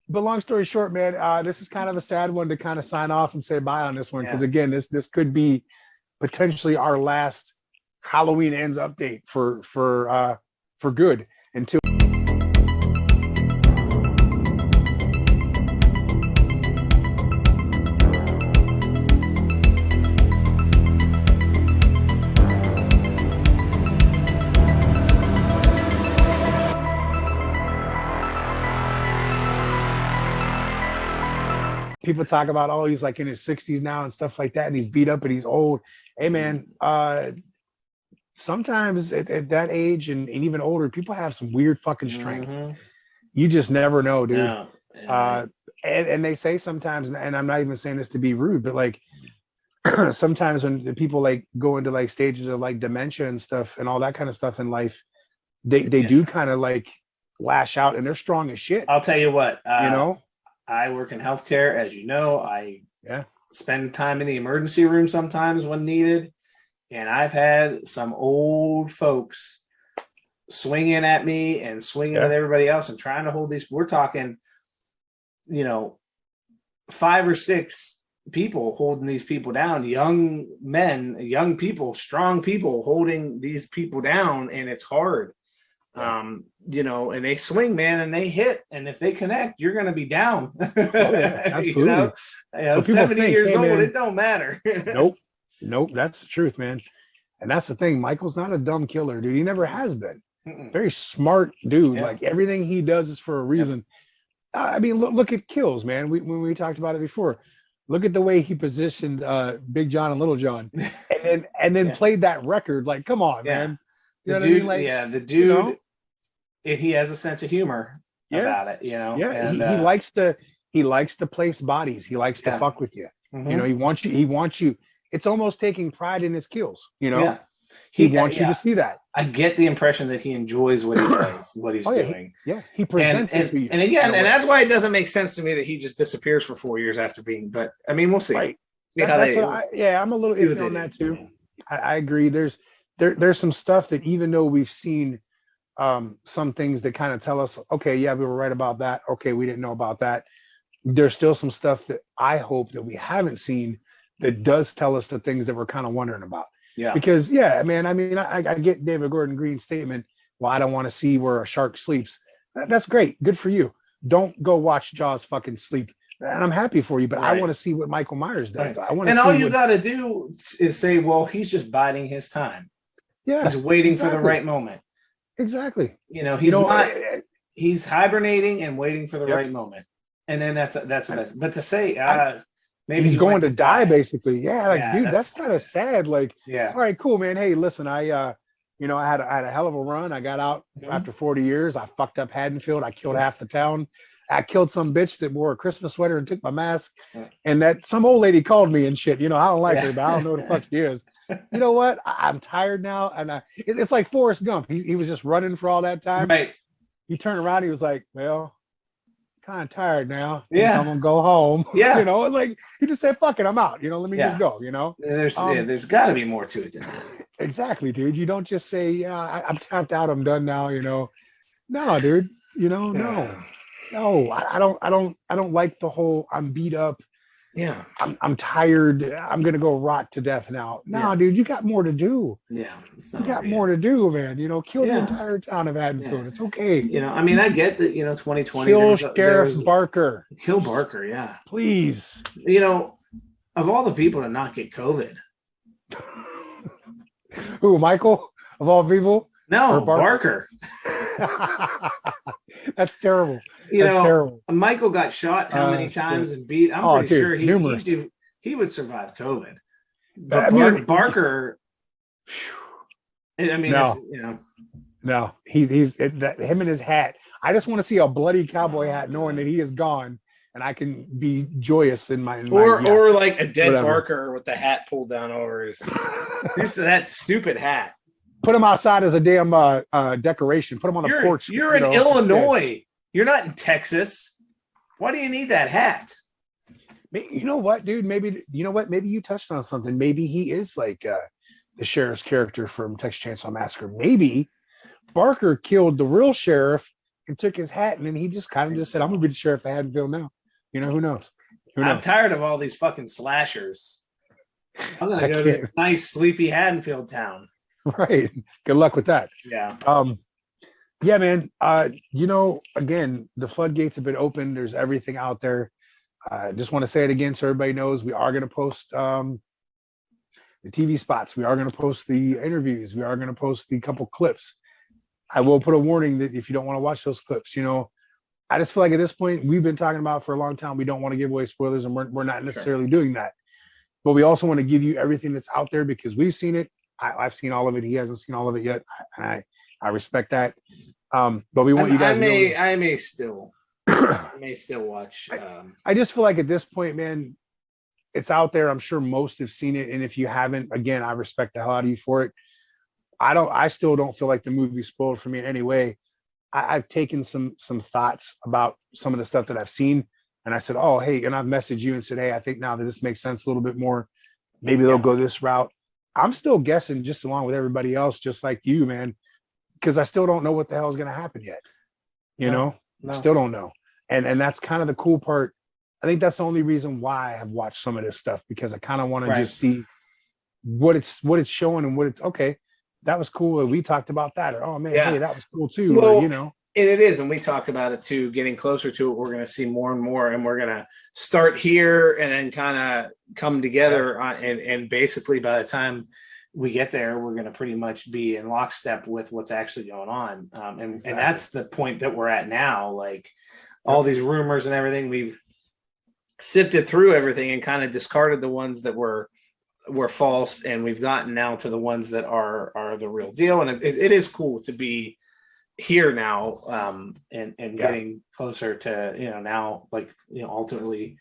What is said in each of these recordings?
but long story short, man, this is kind of a sad one to kind of sign off and say bye on this one because Yeah. again, this could be potentially our last Halloween ends update for good until people talk about, oh, he's like in his 60s now and stuff like that, and he's beat up and he's old. Hey, man, sometimes at that age and even older, people have some weird fucking strength. Mm-hmm. You just never know, dude. No. Uh, and they say sometimes, and I'm not even saying this to be rude, but like sometimes when the people like go into like stages of like dementia and stuff and all that kind of stuff in life, they do kind of like lash out and they're strong as shit. I'll tell you what, You know? I work in healthcare, as you know. I Yeah. spend time in the emergency room sometimes when needed. And I've had some old folks swinging at me and swinging at everybody else and trying to hold these. We're talking, 5 or 6 people holding these people down, young men, young people, strong people holding these people down. And it's hard. And they swing, man, and they hit, and if they connect, you're going to be down. Oh, yeah, absolutely. So 70 years old, man, it don't matter. Nope, that's the truth, man. And that's the thing. Michael's not a dumb killer, dude. He never has been. Very smart dude. Yeah. Like everything he does is for a reason. I mean, look at kills, man. When we talked about it before, look at the way he positioned Big John and Little John, and then played that record. Like, come on, man. You know the dude, what I mean? Like, the dude, he has a sense of humor about it, Yeah, and, he likes to place bodies. He likes to fuck with you. Mm-hmm. He wants you. It's almost taking pride in his kills. He Yeah. wants you to see that. I get the impression that he enjoys what he does, what he's doing. He presents it to you. And again, and that's why it doesn't make sense to me that he just disappears for 4 years after being. But I mean, we'll see. Right. I'm a little iffy on that too. I agree. There's some stuff that even though we've seen some things that kind of tell us, okay, yeah, we were right about that. Okay, we didn't know about that. There's still some stuff that I hope that we haven't seen that does tell us the things that we're kind of wondering about. Yeah. Because man, I mean, I get David Gordon Green's statement. Well, I don't want to see where a shark sleeps. That's great. Good for you. Don't go watch Jaws fucking sleep. And I'm happy for you, but I want to see what Michael Myers does. Right. I want to. And all you got to do is say, well, he's just biding his time. Yeah. He's waiting for the right moment. Exactly. He's hibernating and waiting for the right moment. And then that's the best. But to say, maybe he's going to die, basically. Yeah, dude, that's kind of sad. Like, yeah. All right, cool, man. Hey, listen, I had a hell of a run. I got out after 40 years. I fucked up Haddonfield. I killed half the town. I killed some bitch that wore a Christmas sweater and took my mask. And that some old lady called me and shit. I don't like her, but I don't know who the fuck she is. You know what? I'm tired now. And it's like Forrest Gump. He was just running for all that time. Right. He turned around. He was like, well, kind of tired now. Yeah. I'm going to go home. Yeah. Like he just said, fuck it, I'm out. Let me just go, There's got to be more to it than that. Exactly, dude. You don't just say, I'm tapped out. I'm done now. No, dude, no, I don't like the whole I'm beat up. Yeah. I'm tired. I'm going to go rot to death now. No, dude, you got more to do. Yeah. You got more to do, man. Kill the entire town of Haddonfield. It's okay. I mean, I get that, 2020. Kill Sheriff Barker. Kill Barker, yeah. Please. Of all the people to not get COVID. Who, Michael? Of all people? No, Barker. That's terrible. That's terrible. Michael got shot how many times and beat? I'm pretty sure he would survive COVID. But Barker, I mean, no, he's him and his hat. I just want to see a bloody cowboy hat, knowing that he is gone, and I can be joyous in my or like a dead Barker with the hat pulled down over his. Used to that stupid hat. Put him outside as a damn decoration. Put him on the porch. You're in Illinois. Yeah. You're not in Texas. Why do you need that hat? You know what, dude? Maybe you touched on something. Maybe he is like the sheriff's character from Texas Chainsaw Massacre. Maybe Barker killed the real sheriff and took his hat, and then he just kind of just said, "I'm gonna be the sheriff of Haddonfield now." You know, who knows? Who knows? I'm tired of all these fucking slashers. I'm gonna I go to can't- this nice, sleepy Haddonfield town. Right. Good luck with that. Yeah. Yeah, man. Again, the floodgates have been opened. There's everything out there. I just want to say it again so everybody knows we are going to post the TV spots. We are going to post the interviews. We are going to post the couple clips. I will put a warning that if you don't want to watch those clips, I just feel like at this point, we've been talking about for a long time, we don't want to give away spoilers, and we're not necessarily doing that. But we also want to give you everything that's out there because we've seen it. I've seen all of it. He hasn't seen all of it yet. And I respect that. But we want you guys to know. I may still watch. I just feel like at this point, man, it's out there. I'm sure most have seen it. And if you haven't, again, I respect the hell out of you for it. I still don't feel like the movie spoiled for me in any way. I've taken some thoughts about some of the stuff that I've seen. And I said, oh, hey, and I've messaged you and said, hey, I think now that this makes sense a little bit more. Maybe they'll go this route. I'm still guessing just along with everybody else, just like you, man, because I still don't know what the hell is going to happen yet. No. I still don't know. And that's kind of the cool part. I think that's the only reason why I have watched some of this stuff, because I kind of want to just see what it's showing and what it's okay. That was cool. We talked about that. Or, oh man, hey, that was cool too. Well, or, and it is, and we talked about it too. Getting closer to it, we're going to see more and more, and we're going to start here and then kind of come together. And basically, by the time we get there, we're going to pretty much be in lockstep with what's actually going on. And that's the point that we're at now. Like all these rumors and everything, we've sifted through everything and kind of discarded the ones that were false, and we've gotten now to the ones that are the real deal. And it is cool to be here now, and getting closer to now, like ultimately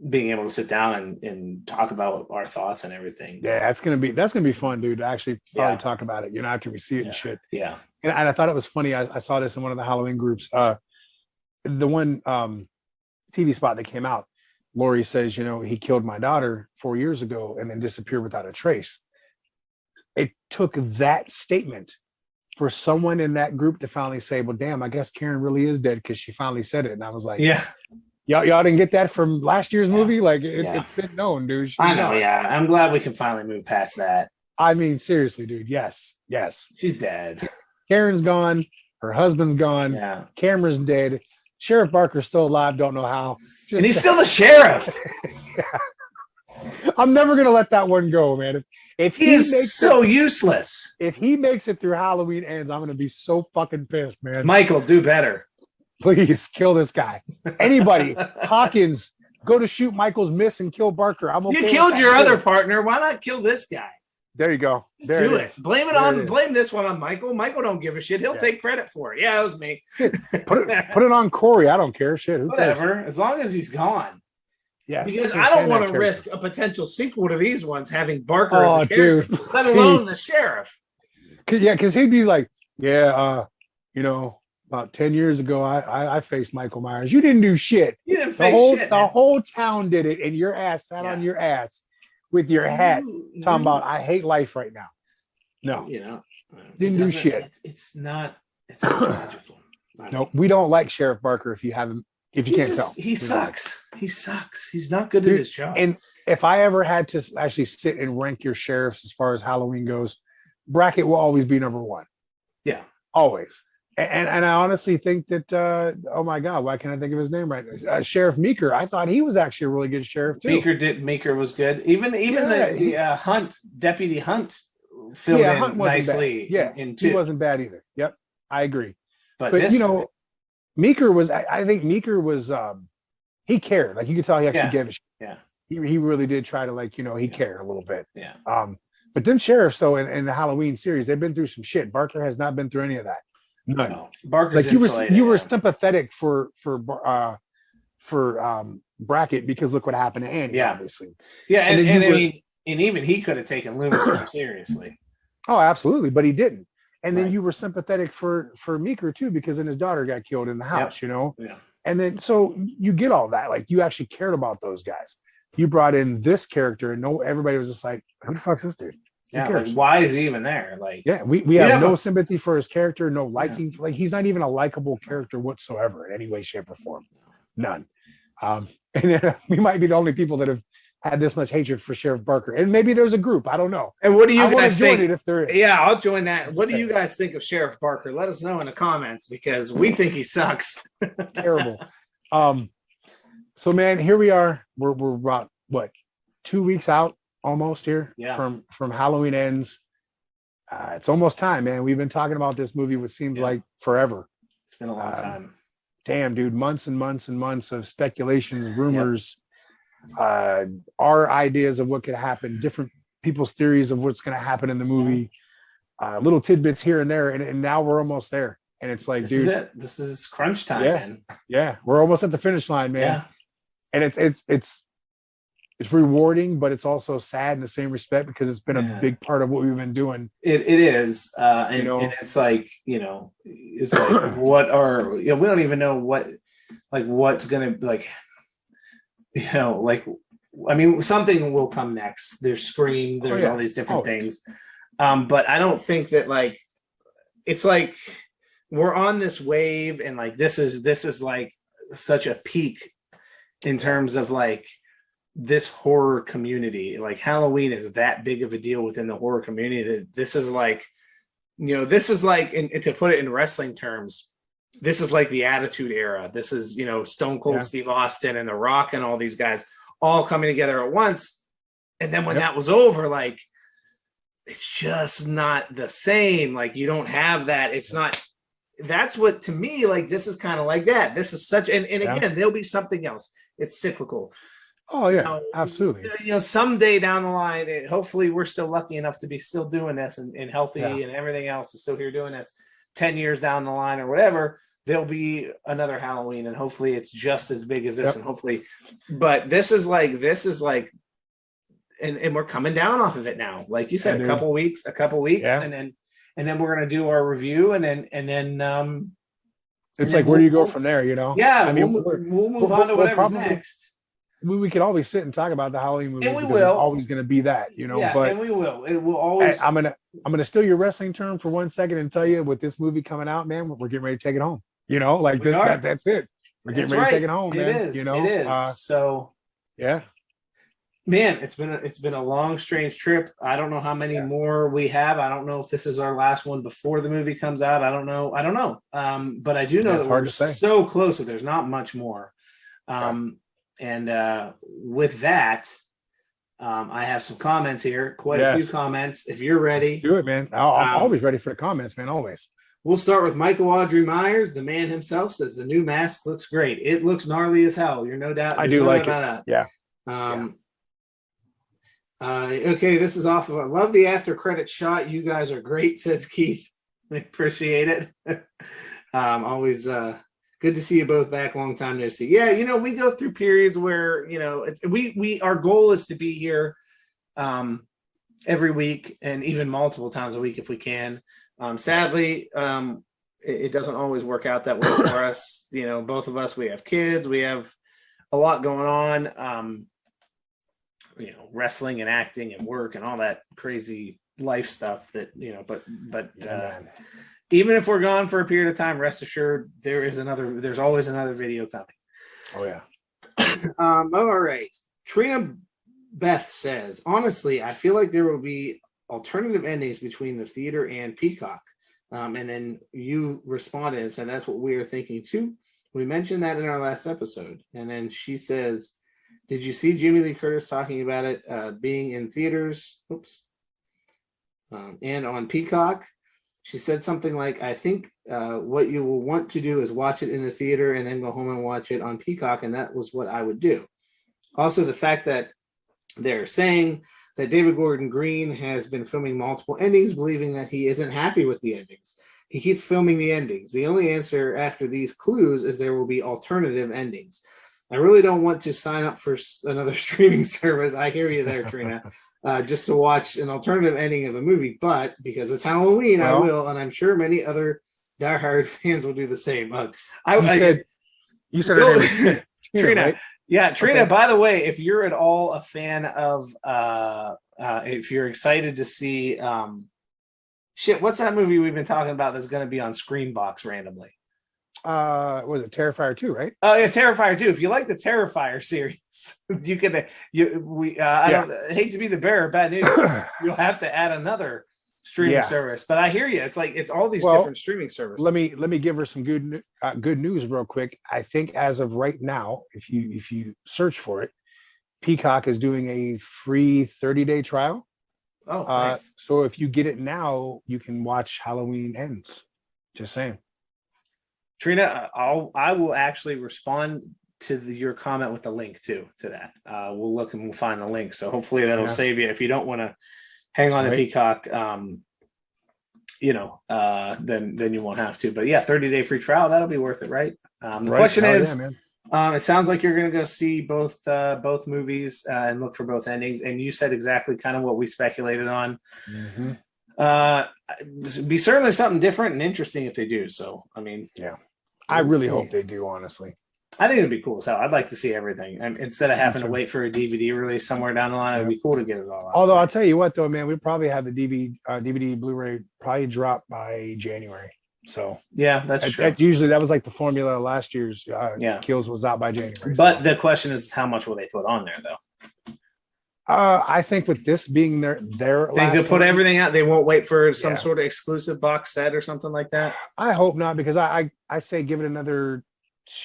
being able to sit down and talk about our thoughts and everything. Yeah, that's gonna be fun, dude, to actually probably talk about it, after we see it and shit. Yeah. And I thought it was funny. I saw this in one of the Halloween groups. The one TV spot that came out, Lori says, he killed my daughter 4 years ago and then disappeared without a trace. It took that statement for someone in that group to finally say, well, damn, I guess Karen really is dead because she finally said it. And I was like, y'all didn't get that from last year's movie? Like, it's been known, dude. I know, I'm glad we can finally move past that. I mean, seriously, dude. Yes. She's dead. Karen's gone. Her husband's gone. Yeah. Cameron's dead. Sheriff Barker's still alive. Don't know how. And he's still the sheriff. I'm never gonna let that one go, man. If he is so useless. If he makes it through Halloween Ends, I'm gonna be so fucking pissed, man. Michael, do better. Please kill this guy. Anybody, Hawkins, go to shoot Michael's miss and kill Barker. I'm okay. You killed your other partner. Why not kill this guy? There you go. There do it. Blame this one on Michael. Michael don't give a shit. He'll take credit for it. Yeah, it was me. put it on Corey. I don't care. Shit. Whatever. As long as he's gone. Yeah. Because I don't want to risk a potential sequel to these ones having Barker as a character, dude. let alone the sheriff. Because he'd be like, about 10 years ago, I faced Michael Myers. You didn't do shit. You didn't face shit. The whole town did it, and your ass sat on your ass with your hat talking about, I hate life right now. No. Didn't do shit. It's not logical. No, we don't like Sheriff Barker if you can't tell. He sucks. He sucks. He's not good at his job. And if I ever had to actually sit and rank your sheriffs as far as Halloween goes, Brackett will always be number one. Yeah. Always. And I honestly think that, oh my God, why can't I think of his name right now? Sheriff Meeker, I thought he was actually a really good sheriff too. Meeker was good. Even the Deputy Hunt filled in Hunt nicely. Yeah, he wasn't bad either. Yep, I agree. But Meeker was. I think Meeker was. He cared. Like you could tell he actually gave a shit. Yeah. He really did try to he cared a little bit. Yeah. But then sheriffs though in the Halloween series, they've been through some shit. Barker has not been through any of that. None. No. Barker's like you were sympathetic for Brackett because look what happened to Annie. Obviously. Yeah, and even he could have taken Loomis more seriously. Oh, absolutely, but he didn't. And then you were sympathetic for Meeker too because then his daughter got killed in the house. Yeah. And then so you get all that. Like you actually cared about those guys. You brought in this character, and everybody was just like, "Who the fuck's this dude?" Yeah, cares? like why is he even there? Like, Yeah, we have no sympathy for his character, no liking. Like he's not even a likable character whatsoever in any way, shape, or form. None. And we might be the only people that have had this much hatred for Sheriff Barker. And maybe there's a group. I don't know. And what do you I guys join think? it if there is. Yeah, I'll join that. What do you guys think of Sheriff Barker? Let us know in the comments because we think he sucks. Terrible. So man, here we are. We're about what 2 weeks out almost here from Halloween Ends. It's almost time, man. We've been talking about this movie, which seems like forever. It's been a long time. Damn, dude, months and months and months of speculations, rumors, our ideas of what could happen, different people's theories of what's going to happen in the movie, little tidbits here and there, and now we're almost there. And it's like, this is it. This is crunch time, man. Yeah, we're almost at the finish line, man. Yeah. And it's rewarding, but it's also sad in the same respect because it's been a big part of what we've been doing. It is, and it's like it's like what are we don't even know what's gonna like I mean something will come next. There's Scream, there's all these different things, but I don't think that it's like we're on this wave and like this is like such a peak in terms of like this horror community. Like Halloween is that big of a deal within the horror community that this is like and to put it in wrestling terms, this is like the Attitude Era. This is Stone Cold Steve Austin and The Rock and all these guys all coming together at once. And then when that was over, like it's just not the same. Like you don't have that. It's not. That's what, to me, like this is kind of like that. This is such and again, there'll be something else. It's cyclical. Oh yeah, absolutely. Someday down the line, hopefully we're still lucky enough to be still doing this and healthy and everything else is still here doing this. 10 years down the line or whatever, there'll be another Halloween, and hopefully it's just as big as this, and hopefully. But this is like, and we're coming down off of it now. Like you said, a couple weeks, and then we're gonna do our review, and then it's like, where do you go from there? Yeah, I mean, we'll move on to whatever's next. We could always sit and talk about the Halloween movies because it's always going to be that, but and we will. It will always. I'm gonna steal your wrestling term for 1 second and tell you, with this movie coming out, man, we're getting ready to take it home. That's it. We're getting ready to take it home, man. It is. So yeah, man, it's been a long, strange trip. I don't know how many more we have. I don't know if this is our last one before the movie comes out. I don't know. But I do know that we're so close that there's not much more. And with that, I have some comments here, quite a few comments. If you're ready. Let's do it, man. I'm always ready for the comments, man, always. We'll start with Michael Audrey Myers. The man himself says the new mask looks great. It looks gnarly as hell. You're no doubt. I do like it. That. Yeah. Okay, this is off of I love the after credit shot. You guys are great, says Keith. I appreciate it. Always good to see you both back. Long time no see. Yeah, we go through periods where it's our goal is to be here every week and even multiple times a week if we can. Sadly, it doesn't always work out that way for us. Both of us, we have kids, we have a lot going on. Wrestling and acting and work and all that crazy life stuff that but even if we're gone for a period of time, rest assured there's always another video coming. Oh yeah. All right. Trina Beth says, honestly, I feel like there will be alternative endings between the theater and Peacock. And then you responded and said that's what we are thinking too. We mentioned that in our last episode. And then she says, did you see Jamie Lee Curtis talking about it being in theaters? Oops. And on Peacock, she said something like, I think what you will want to do is watch it in the theater and then go home and watch it on Peacock. And that was what I would do. Also, the fact that they're saying that David Gordon Green has been filming multiple endings, believing that he isn't happy with the endings. He keeps filming the endings. The only answer after these clues is there will be alternative endings. I really don't want to sign up for another streaming service. I hear you there, Trina. Just to watch an alternative ending of a movie, but because it's Halloween, I will, and I'm sure many other diehard fans will do the same. You said her name was Trina. Right? Yeah, Trina. Okay. By the way, if you're at all a fan of if you're excited to see, shit, what's that movie we've been talking about that's going to be on Screenbox randomly? Was it Terrifier 2, right? Oh yeah, Terrifier 2. If you like the Terrifier series, you can. I hate to be the bearer of bad news. You'll have to add another streaming service. But I hear you. It's all these different streaming services. Let me give her some good news real quick. I think as of right now, if you search for it, Peacock is doing a free 30-day trial. Oh, nice. So if you get it now, you can watch Halloween Ends. Just saying. Trina, I will actually respond to your comment with the link to that. We'll look and we'll find a link. So hopefully that'll save you if you don't want to hang on to Peacock. Then you won't have to. But yeah, 30-day free trial, that'll be worth it, right? The question is, it sounds like you're going to go see both movies and look for both endings. And you said exactly kind of what we speculated on. Be certainly something different and interesting if they do. So, I mean, I really hope they do, honestly. I think it'd be cool as hell. I'd like to see everything. Instead of having to wait for a DVD release somewhere down the line, it'd be cool to get it all out. Although I'll tell you what, though, man, we probably have the DVD Blu-ray probably drop by January. So yeah, that's true. Usually that was like the formula last year's Kills was out by January. But the question is, how much will they put on there, though? I think with this being their think they'll put everything out. They won't wait for some sort of exclusive box set or something like that. I hope not, because I say give it another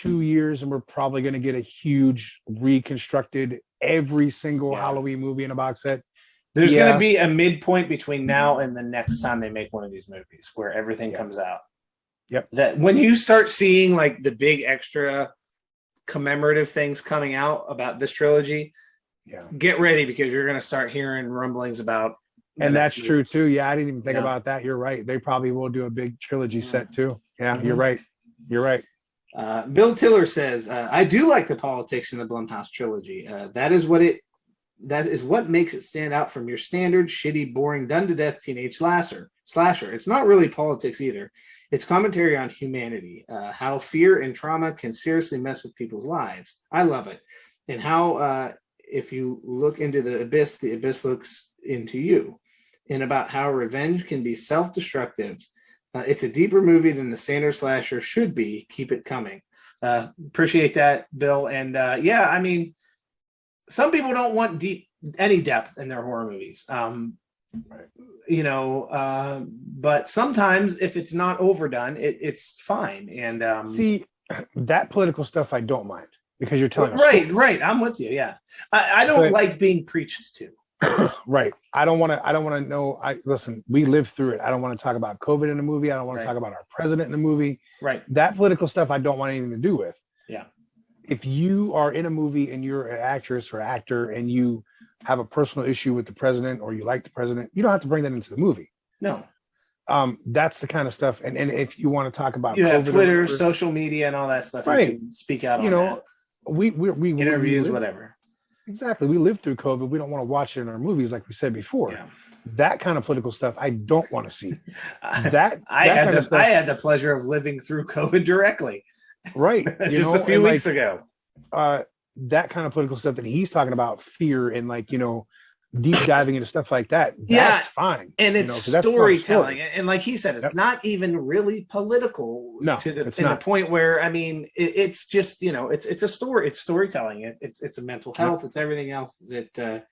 2 years and we're probably going to get a huge reconstructed every single Halloween movie in a box set. There's going to be a midpoint between now and the next time they make one of these movies where everything comes out. Yep. That when you start seeing like the big extra commemorative things coming out about this trilogy, get ready, because you're going to start hearing rumblings about. And that's true too. Yeah, I didn't even think about that. You're right. They probably will do a big trilogy set too. Yeah, you're right. You're right. Bill Tiller says, I do like the politics in the Blumhouse trilogy. That is what makes it stand out from your standard shitty, boring, done to death teenage slasher. It's not really politics either. It's commentary on humanity, how fear and trauma can seriously mess with people's lives. I love it. And how if you look into the abyss looks into you, and about how revenge can be self-destructive. It's a deeper movie than the standard slasher should be. Keep it coming. Appreciate that, Bill. And I mean, some people don't want any depth in their horror movies. But sometimes if it's not overdone, it's fine. And see, that political stuff I don't mind, because you're telling us. Right. I'm with you. Yeah. I don't like being preached to. Right. I don't want to know. Listen, we lived through it. I don't want to talk about COVID in a movie. I don't want to talk about our president in a movie. Right. That political stuff I don't want anything to do with. Yeah. If you are in a movie and you're an actress or actor and you have a personal issue with the president, or you like the president, you don't have to bring that into the movie. No. That's the kind of stuff. And if you want to talk about you have Twitter, social media, and all that stuff, right? You can speak out. We interviews, whatever. Exactly. We lived through COVID. We don't want to watch it in our movies, like we said before. Yeah. That kind of political stuff I don't want to see. I had the pleasure of living through COVID directly. Right. Just a few weeks ago. That kind of political stuff that he's talking about, fear and deep diving into stuff like that. That's fine. And it's storytelling. And like he said, it's not even really political to the point where, I mean, it's just, it's a story. It's storytelling. It's a mental health. It's everything else that,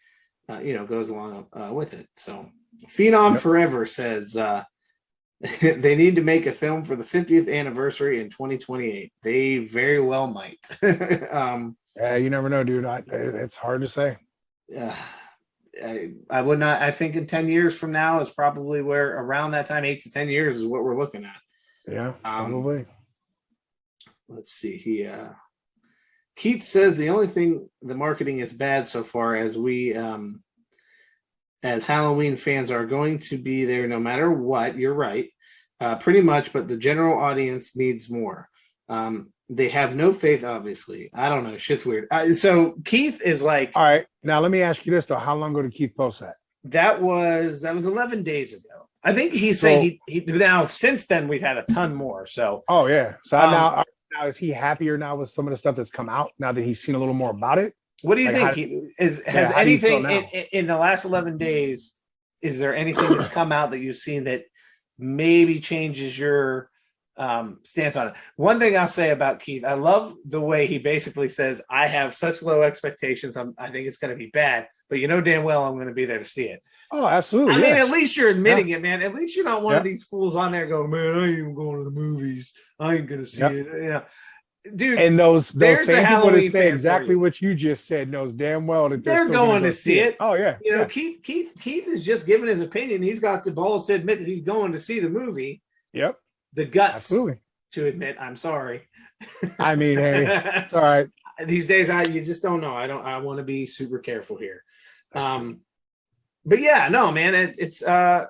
goes along with it. So Phenom Forever says, they need to make a film for the 50th anniversary in 2028. They very well might. You never know, dude. It's hard to say. I would not. I think in 10 years from now is probably where, around that time, 8 to 10 years is what we're looking at. Yeah, probably. Let's see. Keith says the only thing the marketing is bad so far, as we as Halloween fans are going to be there no matter what. You're right, pretty much. But the general audience needs more. They have no faith, obviously. I don't know. Shit's weird. So Keith is like, all right. Now let me ask you this though: how long ago did Keith post that? That was 11 days ago. I think he's saying he now since then we've had a ton more. So now is he happier now with some of the stuff that's come out now that he's seen a little more about it? What do you Like, think? how, Has yeah, how do you feel anything now? in the last 11 days? Is there anything that's come out that you've seen that maybe changes your stance on it? One thing I'll say about Keith, I love the way he basically says, "I have such low expectations. I think it's going to be bad, but you know damn well I'm going to be there to see it." Oh, absolutely. I mean, Yeah. at least you're Yeah. admitting it, man. At least you're not one of Yeah. these fools on there going, "Man, I ain't even going to the movies. I ain't going to see Yeah. it." You know, dude. And those There's the same people Halloween that fan say for exactly you. what you just said knows damn well that They're still gonna going go to see it. Oh yeah. You know, Yeah. Keith is just giving his opinion. He's got the balls to admit that he's going to see the movie. Yep. The guts Absolutely. to admit, I'm sorry. I mean, hey, it's all right. These days, you just don't know. I want to be super careful here. That's true. But yeah, no, man, it's yeah,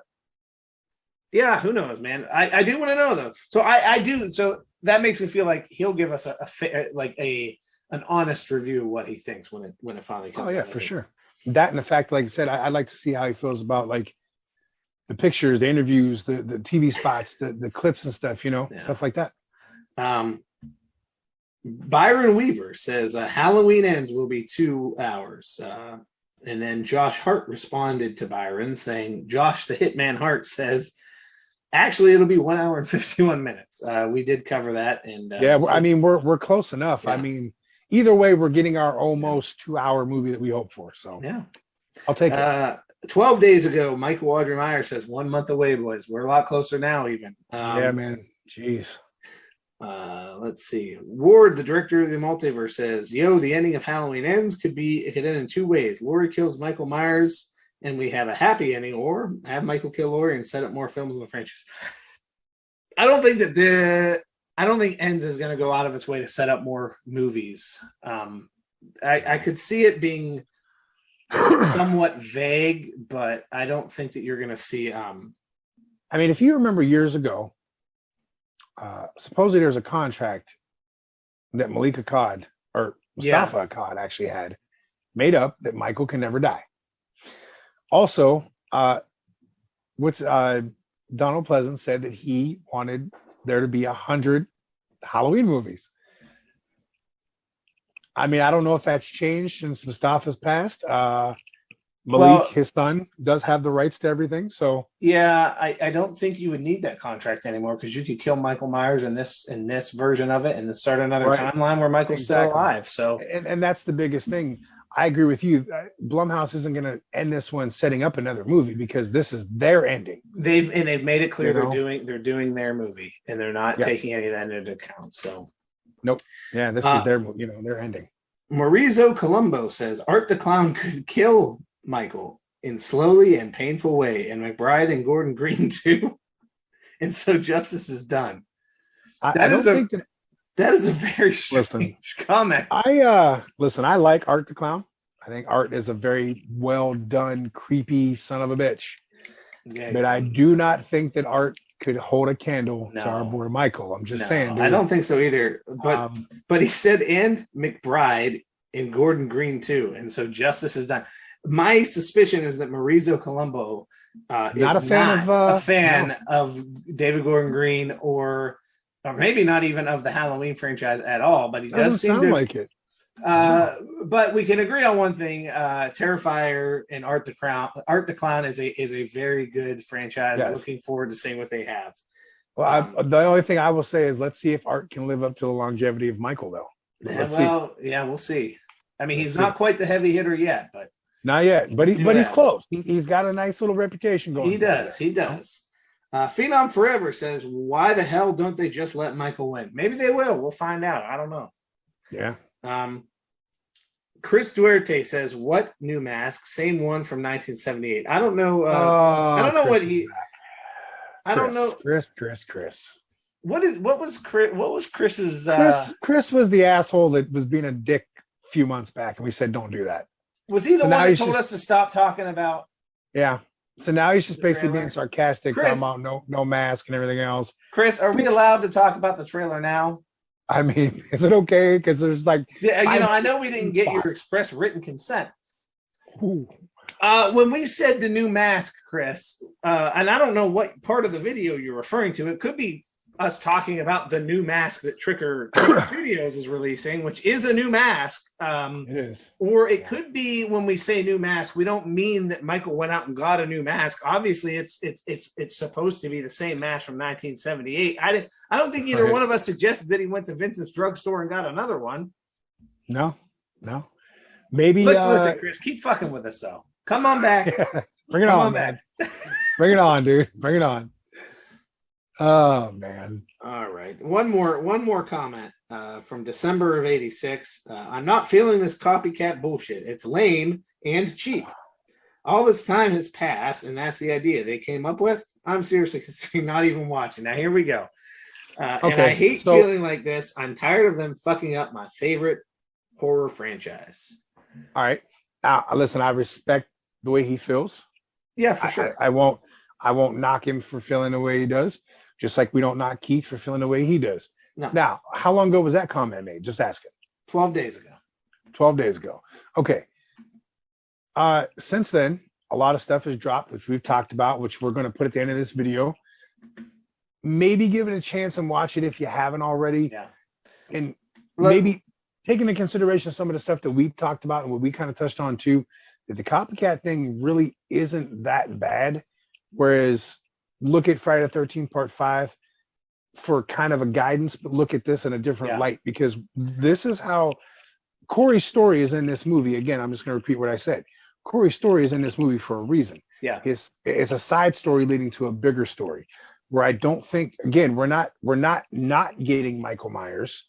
who knows, man. I do want to know though. So I do. So that makes me feel like he'll give us an honest review of what he thinks when it finally comes. Oh yeah, for sure. That and the fact, like I said, I'd like to see how he feels about like the pictures, the interviews, the TV spots, the clips and stuff, you know, stuff like that. Byron Weaver says Halloween Ends will be 2 hours. And then Josh Hart responded to Byron saying, Josh the Hitman Hart says, actually, it'll be 1 hour and 51 minutes. We did cover that. And yeah, so, I mean, we're close enough. Yeah. I mean, either way, we're getting our almost 2 hour movie that we hope for. So yeah, I'll take it. 12 days ago, Michael Audrey Meyer says 1 month away, boys. We're a lot closer now, even. Yeah, man. Jeez. Let's see. Ward, the director of the multiverse, says, "Yo, the ending of Halloween Ends could end in 2 ways. Laurie kills Michael Myers, and we have a happy ending, or have Michael kill Laurie and set up more films in the franchise." I don't think Ends is going to go out of its way to set up more movies. I could see it being somewhat vague, but I don't think that you're going to see. I mean, if you remember years ago, supposedly there's a contract that Malika Akkad or Mustafa Akkad actually had made up that Michael can never die. Also, Donald Pleasant said that he wanted there to be 100 Halloween movies. I mean, I don't know if that's changed since Mustafa's passed. Malik, his son, does have the rights to everything. So yeah, I don't think you would need that contract anymore because you could kill Michael Myers in this version of it and then start another timeline where Michael's still alive. So and that's the biggest thing. I agree with you. Blumhouse isn't going to end this one setting up another movie because this is their ending. They've made it clear they're doing their movie and they're not taking any of that into account. So nope. Yeah, this is their their ending. Maurizo Colombo says Art the Clown could kill Michael in slowly and painful way, and McBride and Gordon Green too. And so justice is done. That is a very strange comment. I like Art the Clown. I think Art is a very well done, creepy son of a bitch. Yeah, but I do not think that Art could hold a candle to our boy Michael. I'm just saying. Dude. I don't think so either. But he said, and McBride and Gordon Green too. And so justice is done. My suspicion is that Maurizo Colombo is not a fan of David Gordon Green or maybe not even of the Halloween franchise at all. But he does seem sound like it. But we can agree on one thing: Terrifier and Art the Clown is a very good franchise. Yes. Looking forward to seeing what they have. Well, the only thing I will say is let's see if Art can live up to the longevity of Michael, though. We'll see. I mean, he's not quite the heavy hitter yet, but. Not yet, but he's close. He's got a nice little reputation going. He does. Phenom Forever says, "Why the hell don't they just let Michael win? Maybe they will. We'll find out. I don't know." Yeah. Chris Duarte says, "What new mask? Same one from 1978." I don't know. I don't know Chris what he. I don't know. Chris. What was Chris's? Chris was the asshole that was being a dick a few months back, and we said don't do that. Was he the one that told us to stop talking about? Yeah. So now he's just basically being sarcastic, talking about no mask and everything else. Chris, are we allowed to talk about the trailer now? I mean, is it okay? Because there's like, I know we didn't get your express written consent. When we said the new mask, Chris, and I don't know what part of the video you're referring to. It could be us talking about the new mask that Tricker Studios is releasing, which is a new mask. It is. Or it could be when we say new mask, we don't mean that Michael went out and got a new mask. Obviously, it's supposed to be the same mask from 1978. I don't think either one of us suggested that he went to Vincent's drugstore and got another one. No. Maybe listen, Chris, keep fucking with us though. Come on back. Bring it on, man. Bring it on, dude. Bring it on. Oh man. All right. One more comment from December of '86. I'm not feeling this copycat bullshit. It's lame and cheap. All this time has passed, and that's the idea they came up with. I'm seriously considering not even watching. Now here we go. And I hate feeling like this. I'm tired of them fucking up my favorite horror franchise. All right. Listen, I respect the way he feels. Yeah, for sure. I won't knock him for feeling the way he does, just like we don't knock Keith for feeling the way he does. No. Now, how long ago was that comment made? Just asking. 12 days ago. 12 days ago. Okay. Since then, a lot of stuff has dropped, which we've talked about, which we're going to put at the end of this video. Maybe give it a chance and watch it if you haven't already. Yeah. And maybe take into consideration some of the stuff that we talked about and what we kind of touched on too, that the copycat thing really isn't that bad. Whereas look at Friday the 13th Part 5 for kind of a guidance, but look at this in a different light, because this is how Corey's story is in this movie. Again, I'm just going to repeat what I said. Corey's story is in this movie for a reason. Yeah. It's a side story leading to a bigger story where I don't think, again, we're not getting Michael Myers.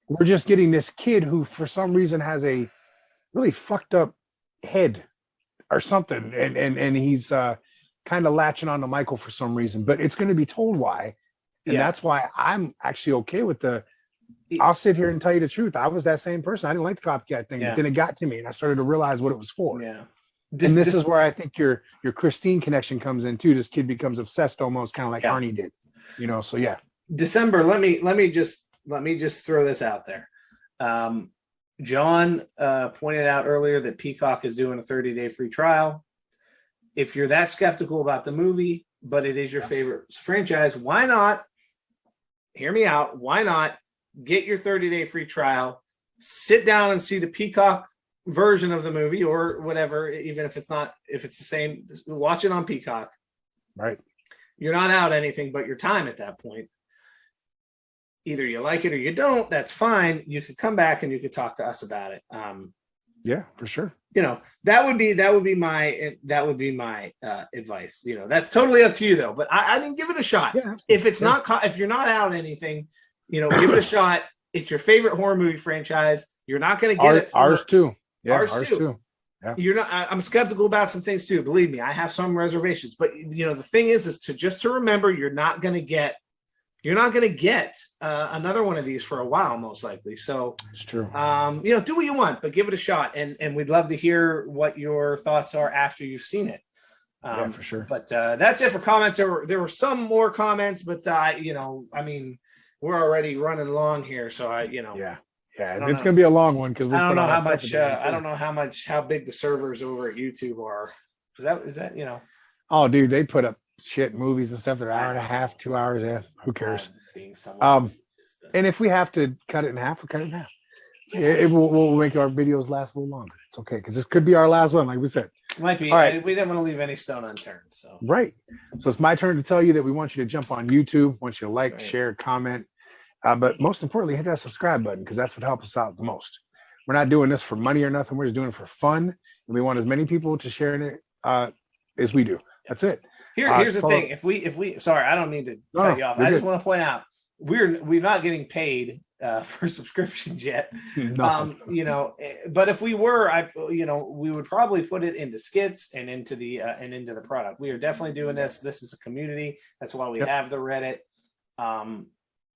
We're just getting this kid who for some reason has a really fucked up head or something. And he's kind of latching on to Michael for some reason, but it's going to be told why. And that's why I'm actually okay with I'll sit here and tell you the truth. I was that same person. I didn't like the copycat thing, but then it got to me and I started to realize what it was for. Yeah. And this is where I think your Christine connection comes in too. This kid becomes obsessed almost kind of like Arnie did, so yeah. December, let me just throw this out there. John pointed out earlier that Peacock is doing a 30-day free trial. If you're that skeptical about the movie, but it is your favorite franchise, why not, hear me out, why not get your 30-day free trial, sit down and see the Peacock version of the movie or whatever, even if it's the same, watch it on Peacock. Right. You're not out anything but your time at that point. Either you like it or you don't, that's fine. You could come back and you could talk to us about it. Yeah, for sure. That would be my advice. That's totally up to you though. But I didn't give it a shot. Yeah, if it's not, if you're not out anything, give it a shot. It's your favorite horror movie franchise. You're not going to get it. Ours too. Yeah, ours too. Yeah. You're not. I'm skeptical about some things too. Believe me, I have some reservations. But the thing is to remember, you're not going to get another one of these for a while, most likely. So it's true. Do what you want, but give it a shot. And we'd love to hear what your thoughts are after you've seen it. Yeah, for sure. But that's it for comments. There were some more comments, but we're already running long here. So Yeah, it's going to be a long one because I don't know how much. I don't know how big the servers over at YouTube are. Is that Oh, dude, they put up shit movies and stuff. They're an hour and a half, 2 hours. Yeah, who cares? And if we have to cut it in half, we'll cut it in half. We'll make our videos last a little longer. It's okay because this could be our last one, like we said. Might be. All right. We didn't want to leave any stone unturned. So right. So it's my turn to tell you that we want you to jump on YouTube. Want you to like, share, comment, but most importantly, hit that subscribe button because that's what helps us out the most. We're not doing this for money or nothing. We're just doing it for fun, and we want as many people to share in it as we do. That's it. Here's the thing. If we sorry, I don't mean to cut you off. I just want to point out we're not getting paid for subscriptions yet. But if we were, we would probably put it into skits and into the product. We are definitely doing this. This is a community. That's why we have the Reddit.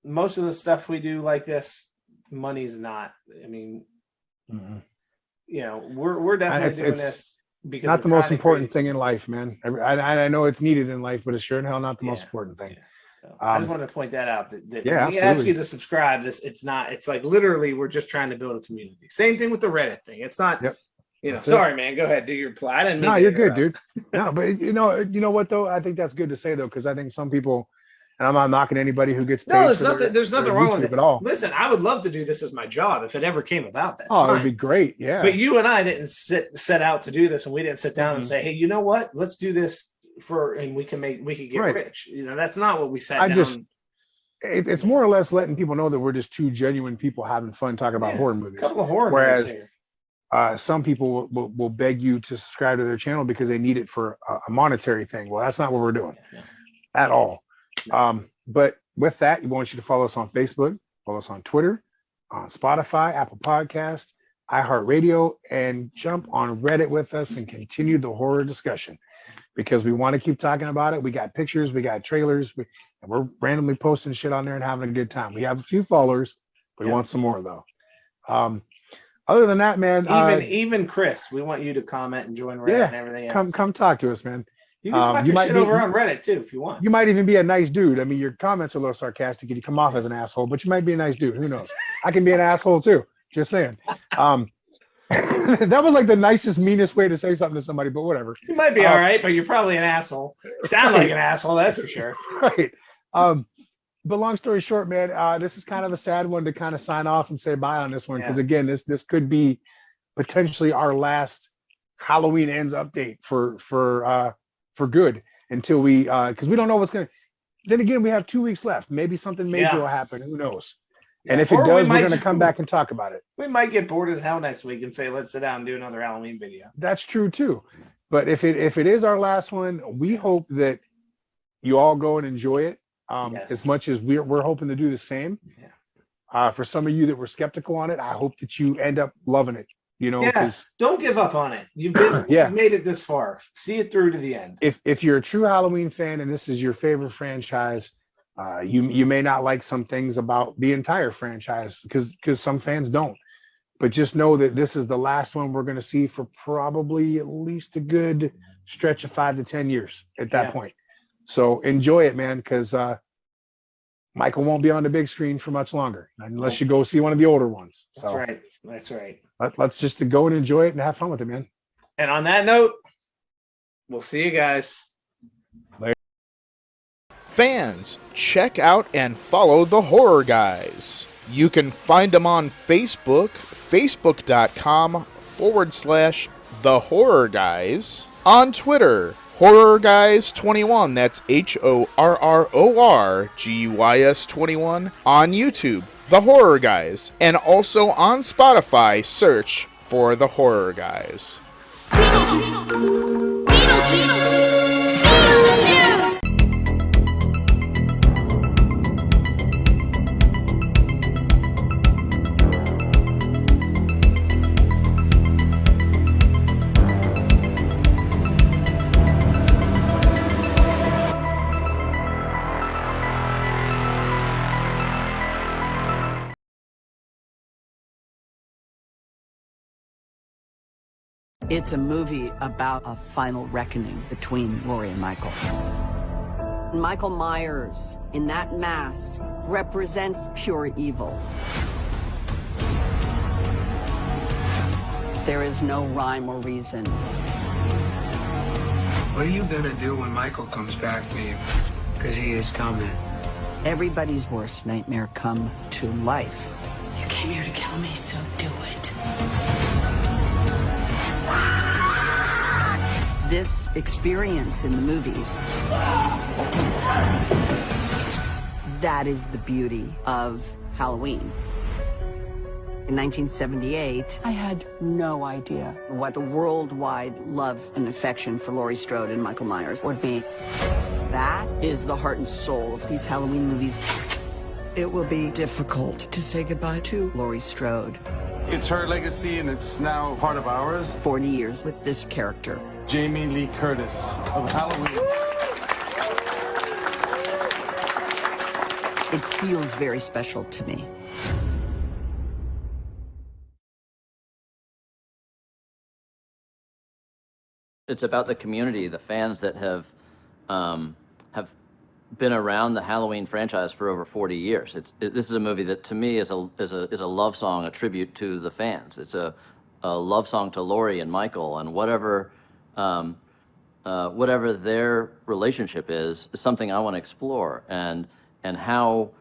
Most of the stuff we do like this, money's not. I mean, we're definitely doing this because not the most important thing in life, man. I know it's needed in life, but it's sure in hell not the most important thing. Yeah. So I just wanted to point that out. That when we ask you to subscribe, it's like literally we're just trying to build a community. Same thing with the Reddit thing. It's not. Sorry, man. Go ahead. Do your reply. I didn't mean no, you're good, dude. No, but you know what though? I think that's good to say though, because I think some people And I'm not knocking anybody who gets paid. No, there's for nothing. There's their nothing wrong with YouTube it at all. Listen, I would love to do this as my job if it ever came about. That's Oh, fine. it'd be great. Yeah. But you and I didn't set out to do this, and we didn't sit down and Mhm. say, "Hey, you know what? Let's do this and we could get Right. rich." You know, that's not what we sat down. It's more or less letting people know that we're just two genuine people having fun talking about horror A movies. couple of horror Whereas movies here. Some people will beg you to subscribe to their channel because they need it for a monetary thing. Well, that's not what we're doing at all. But with that, we want you to follow us on Facebook, follow us on Twitter, on Spotify, Apple Podcast, iHeartRadio, and jump on Reddit with us and continue the horror discussion because we want to keep talking about it. We got pictures, we got trailers, and we're randomly posting shit on there and having a good time. We have a few followers. We want some more though. Other than that, man, Even Chris, we want you to comment and join Reddit and everything else. come talk to us, man. You can talk your shit over on Reddit too if you want. You might even be a nice dude. I mean, your comments are a little sarcastic and you come off as an asshole, but you might be a nice dude. Who knows? I can be an asshole too. Just saying. That was like the nicest, meanest way to say something to somebody, but whatever. You might be all right, but you're probably an asshole. You sound like an asshole, that's for sure. Right. But long story short, man, this is kind of a sad one to kind of sign off and say bye on this one because again, this could be potentially our last Halloween Ends update for good until we because we don't know what's gonna. Then again, we have 2 weeks left. Maybe something major will happen. Who knows? And if it does, we're gonna come back and talk about it. We might get bored as hell next week and say, let's sit down and do another Halloween video. That's true too. But if it is our last one, we hope that you all go and enjoy it. As much as we're hoping to do the same. For some of you that were skeptical on it, I hope that you end up loving it. You know, don't give up on it. You've made it this far. See it through to the end. If you're a true Halloween fan and this is your favorite franchise, you may not like some things about the entire franchise because some fans don't. But just know that this is the last one we're going to see for probably at least a good stretch of 5 to 10 years at that point. So enjoy it, man, because Michael won't be on the big screen for much longer unless you go see one of the older ones. So That's right. Let's just go and enjoy it and have fun with it, man. And on that note, we'll see you guys. Later. Fans, check out and follow the Horror Guys. You can find them on Facebook, facebook.com/The Horror Guys. On Twitter, Horror Guys 21, that's HORRORGUYS 21. On YouTube, The Horror Guys, and also on Spotify, search for The Horror Guys. It's a movie about a final reckoning between Laurie and Michael. Michael Myers, in that mask, represents pure evil. There is no rhyme or reason. What are you gonna do when Michael comes back, babe? Because he is coming. Everybody's worst nightmare come to life. You came here to kill me, so do it. This experience in the movies, that is the beauty of Halloween. In 1978, I had no idea what the worldwide love and affection for Laurie Strode and Michael Myers would be. That is the heart and soul of these Halloween movies. It will be difficult to say goodbye to Laurie Strode. It's her legacy and it's now part of ours. 40 years with this character. Jamie Lee Curtis of Halloween. It feels very special to me. It's about the community, the fans that have been around the Halloween franchise for over 40 years. This is a movie that, to me, is a love song, a tribute to the fans. It's a love song to Laurie and Michael, and whatever whatever their relationship is something I want to explore, and how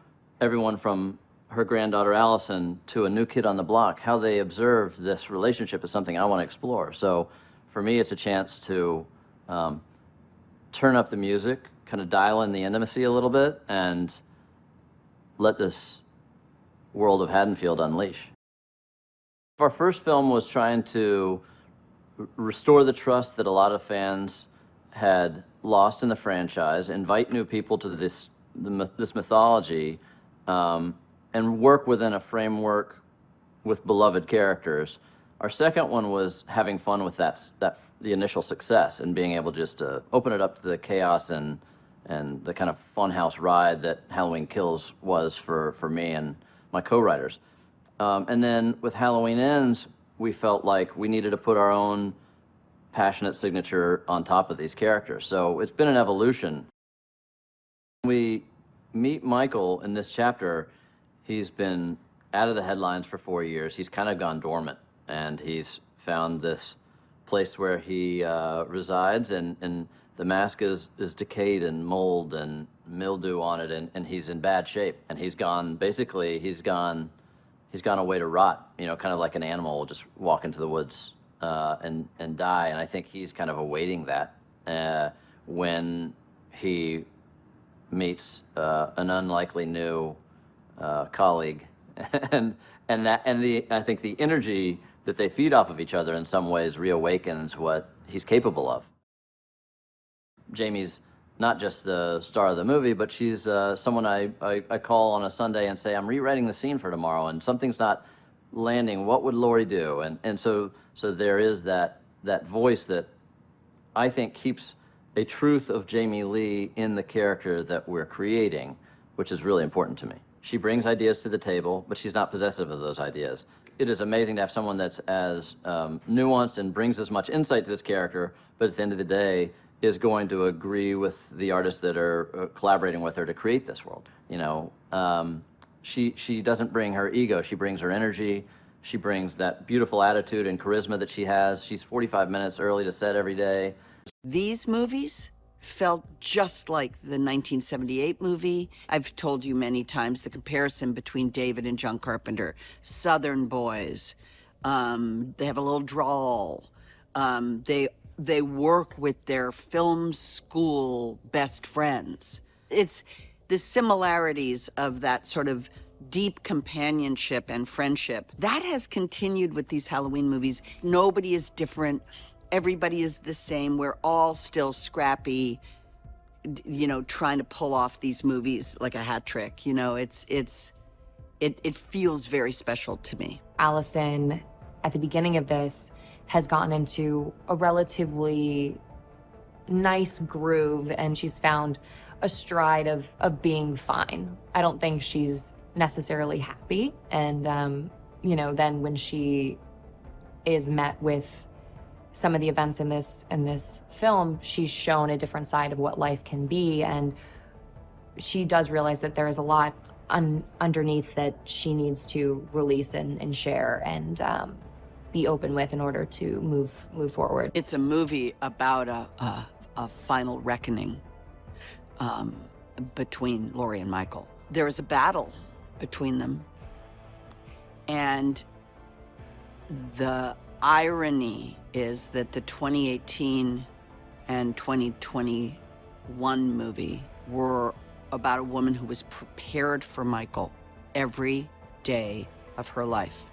everyone from her granddaughter Allison to a new kid on the block, how they observe this relationship is something I want to explore. So for me, it's a chance to turn up the music, kind of dial in the intimacy a little bit, and let this world of Haddonfield unleash. Our first film was trying to restore the trust that a lot of fans had lost in the franchise, invite new people to this mythology, and work within a framework with beloved characters. Our second one was having fun with the initial success and being able just to open it up to the chaos and the kind of funhouse ride that Halloween Kills was for me and my co-writers. And then with Halloween Ends, we felt like we needed to put our own passionate signature on top of these characters. So it's been an evolution. We meet Michael in this chapter. He's been out of the headlines for 4 years. He's kind of gone dormant, and he's found this place where he resides, and the mask is decayed and mold and mildew on it, and he's in bad shape. And he's gone away to rot, you know, kind of like an animal will just walk into the woods and die. And I think he's kind of awaiting that when he meets an unlikely new colleague, and I think the energy that they feed off of each other in some ways reawakens what he's capable of. Jamie's not just the star of the movie, but she's someone I call on a Sunday and say, I'm rewriting the scene for tomorrow and something's not landing. What would Laurie do? And so there is that voice that I think keeps a truth of Jamie Lee in the character that we're creating, which is really important to me. She brings ideas to the table, but she's not possessive of those ideas. It is amazing to have someone that's as nuanced and brings as much insight to this character, but at the end of the day, is going to agree with the artists that are collaborating with her to create this world. You know, she doesn't bring her ego, she brings her energy, she brings that beautiful attitude and charisma that she has. She's 45 minutes early to set every day. These movies felt just like the 1978 movie. I've told you many times the comparison between David and John Carpenter. Southern boys. They have a little drawl. They work with their film school best friends. It's the similarities of that sort of deep companionship and friendship. That has continued with these Halloween movies. Nobody is different. Everybody is the same. We're all still scrappy, you know, trying to pull off these movies like a hat trick. You know, it feels very special to me. Allison, at the beginning of this, has gotten into a relatively nice groove, and she's found a stride of being fine. I don't think she's necessarily happy. And, you know, then when she is met with some of the events in this film, she's shown a different side of what life can be, and she does realize that there is a lot underneath that she needs to release and share and be open with in order to move forward. It's a movie about a final reckoning between Laurie and Michael. There is a battle between them, and the irony is that the 2018 and 2021 movie were about a woman who was prepared for Michael every day of her life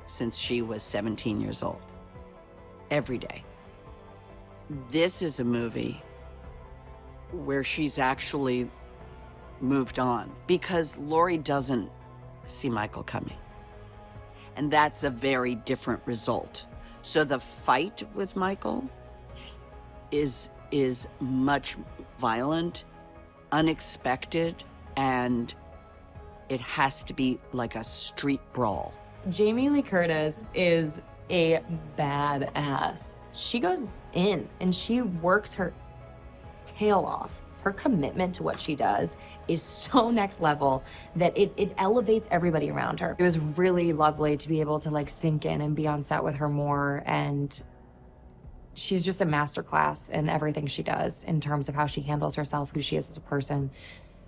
since she was 17 years old. Every day. This is a movie where she's actually moved on because Laurie doesn't see Michael coming. And that's a very different result. So the fight with Michael is much violent, unexpected, and it has to be like a street brawl. Jamie Lee Curtis is a badass. She goes in and she works her tail off. Her commitment to what she does is so next level that it elevates everybody around her. It was really lovely to be able to like sink in and be on set with her more and she's just a masterclass in everything she does in terms of how she handles herself, who she is as a person,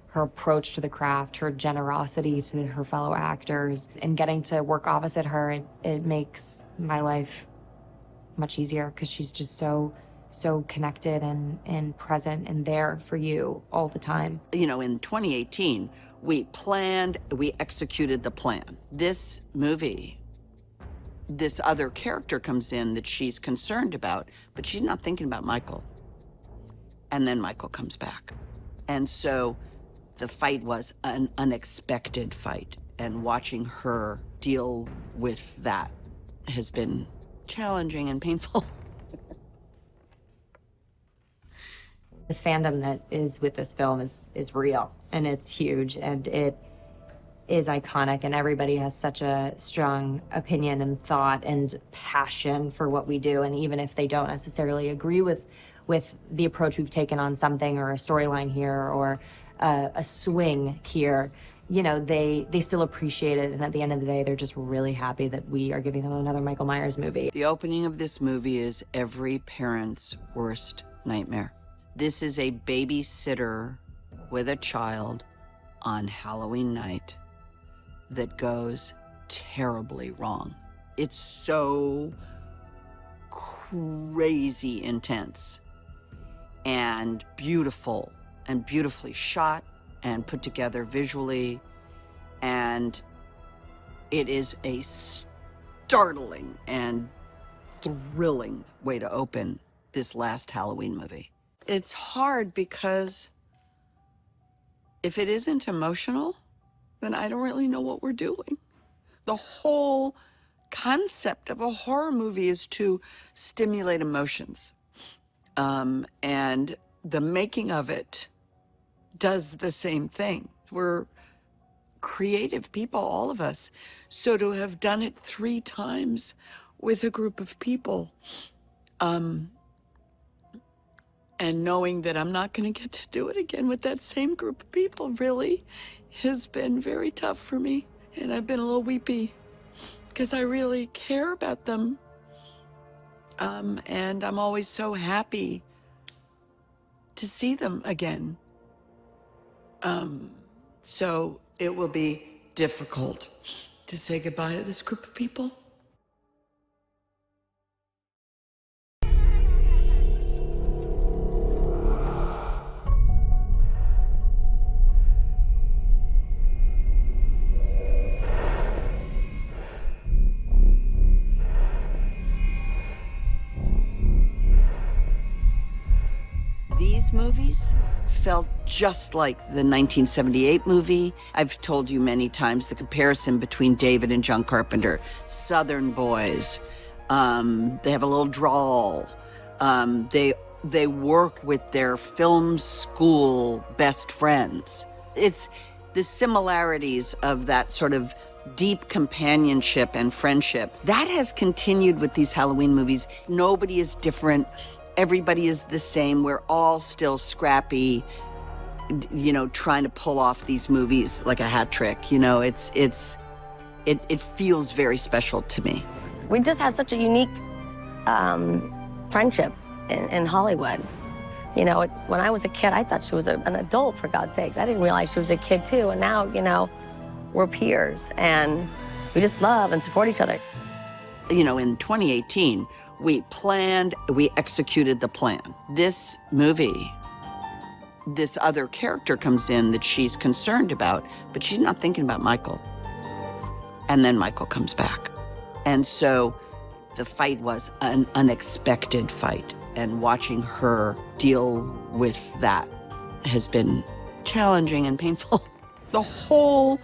her approach to the craft, her generosity to her fellow actors, and getting to work opposite her, it makes my life much easier because she's just so connected and present and there for you all the time. You know, in 2018, we planned, we executed the plan. This movie, this other character comes in that she's concerned about, but she's not thinking about Michael. And then Michael comes back. And so the fight was an unexpected fight, and watching her deal with that has been challenging and painful. The fandom that is with this film is real, and it's huge, and it is iconic, and everybody has such a strong opinion and thought and passion for what we do. And even if they don't necessarily agree with the approach we've taken on something, or a storyline here, or a swing here, you know, they still appreciate it. And at the end of the day, they're just really happy that we are giving them another Michael Myers movie. The opening of this movie is every parent's worst nightmare. This is a babysitter with a child on Halloween night that goes terribly wrong. It's so crazy intense and beautiful, and beautifully shot and put together visually. And it is a startling and thrilling way to open this last Halloween movie. It's hard because if it isn't emotional, then I don't really know what we're doing. The whole concept of a horror movie is to stimulate emotions. And the making of it does the same thing. We're creative people, all of us. So to have done it 3 times with a group of people, and knowing that I'm not going to get to do it again with that same group of people really has been very tough for me. And I've been a little weepy because I really care about them. And I'm always so happy to see them again. So it will be difficult to say goodbye to this group of people. These movies felt just like the 1978 movie. I've told you many times the comparison between David and John Carpenter. Southern boys. They have a little drawl. They work with their film school best friends. It's the similarities of that sort of deep companionship and friendship. That has continued with these Halloween movies. Nobody is different. Everybody is the same. We're all still scrappy, you know, trying to pull off these movies like a hat trick. You know, it feels very special to me. We just had such a unique friendship in Hollywood. You know, when I was a kid, I thought she was an adult, for God's sakes. I didn't realize she was a kid too. And now, you know, we're peers and we just love and support each other. You know, in 2018, we planned, we executed the plan. This movie, this other character comes in that she's concerned about, but she's not thinking about Michael. And then Michael comes back. And so the fight was an unexpected fight, and watching her deal with that has been challenging and painful. The whole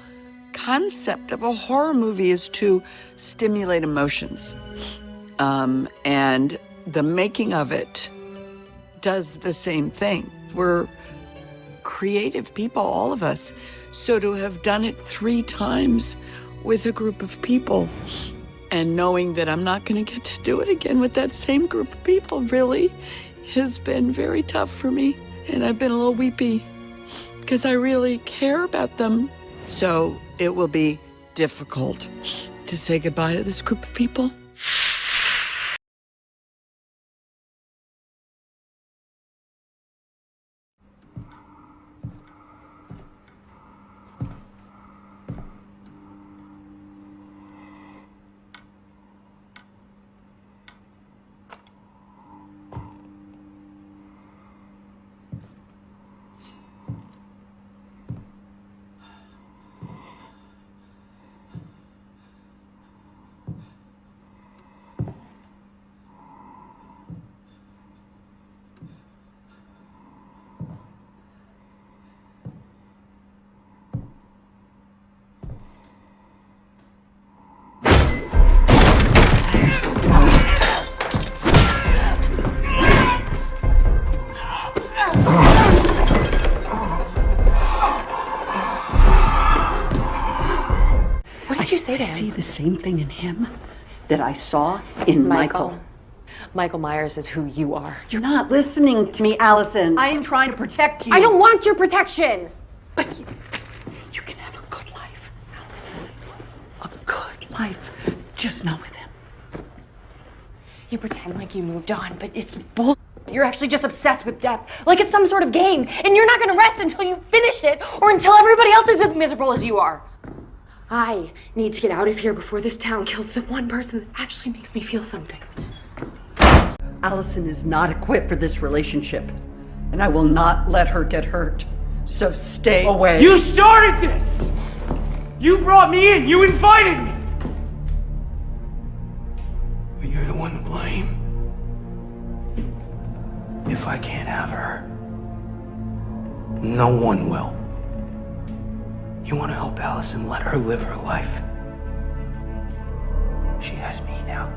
concept of a horror movie is to stimulate emotions. And the making of it does the same thing. We're creative people, all of us. So to have done it 3 times with a group of people, and knowing that I'm not going to get to do it again with that same group of people really has been very tough for me. And I've been a little weepy because I really care about them. So it will be difficult to say goodbye to this group of people. say to I him? see the same thing in him that I saw in Michael. Michael Myers is who you are. You're not listening to me, Allison. I am trying to protect you. I don't want your protection. But you can have a good life, Allison. A good life, just not with him. You pretend like you moved on, but it's bull. You're actually just obsessed with death, like it's some sort of game, and you're not gonna rest until you finished it, or until everybody else is as miserable as you are. I need to get out of here before this town kills the one person that actually makes me feel something. Allison is not equipped for this relationship, and I will not let her get hurt. So stay away. You started this! You brought me in! You invited me! But you're the one to blame. If I can't have her, no one will. You want to help Allison let her live her life? She has me now.